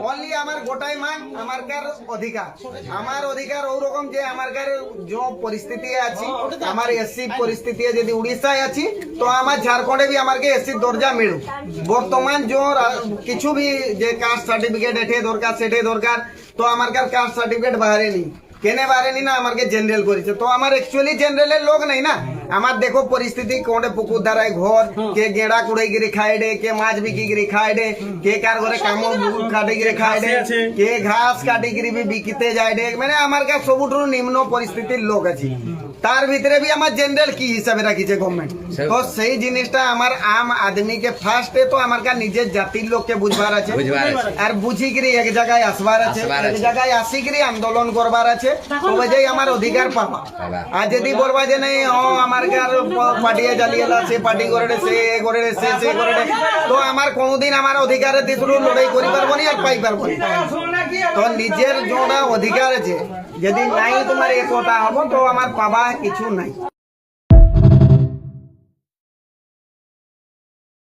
Only আমার গোটাই মান আমার কার অধিকার আমার অধিকার ওরকম যে আমার কার যে পরিস্থিতি আছে আমার এসসি পরিস্থিতি যদি উড়িষ্যায় আছি তো আমার ঝাড়খণ্ডে भी আমার কে এসসি দরজা মিলু বর্তমান যে কিছু भी যে কাস্ট সার্টিফিকেট এঠে দরকার সেঠে দরকার তো আমার কার কাস্ট সার্টিফিকেট বাহারে নি কেনে বাহারে নি না আমার কে জেনারেল করেছে তো আমার एक्चुअली জেনারেলের লোক নাই না আমার দেখো পরিস্থিতি কোনে পুকুর ধারায় ঘর কে গেড়া কুড়াই গিরি খায় দে কে মাছ বিকি গিরি খায় দে কে কার ঘরে কামড় কাটি গিরি খায় দে কে ঘাস কাটি গিরি বিকিতে যায় দে মানে আমার কাছে সবুঠু নিম্ন পরিস্থিতির লোক আছে তার ভিতরে भी আমার জেনারেল কি হিসাবে রাখিছে গভর্নমেন্ট তো সেই জিনিসটা আমার আম আদমি কে ফার্স্টে তো আমার কা নিজের জাতির লোককে বুঝবার আছে আর বুঝি গিরি এক জায়গায় আসবার আছে এক জায়গায় আসি গিরি আন্দোলন করবার আছে তবে যাই আমার অধিকার পাবা আর যদি বলবা যে নাই আমার কার পার্টি জ্বালিয়েলা সে পার্টি করে সে করে সে করে তো আমার কোনদিন আমার অধিকারের দিকগুলো লড়াই করি পারবো না আর পাই পারবো না তো নিজের যোটা অধিকার আছে যদি নাই তোমার একতা হবো তো আমার পাবা কিছু নাই।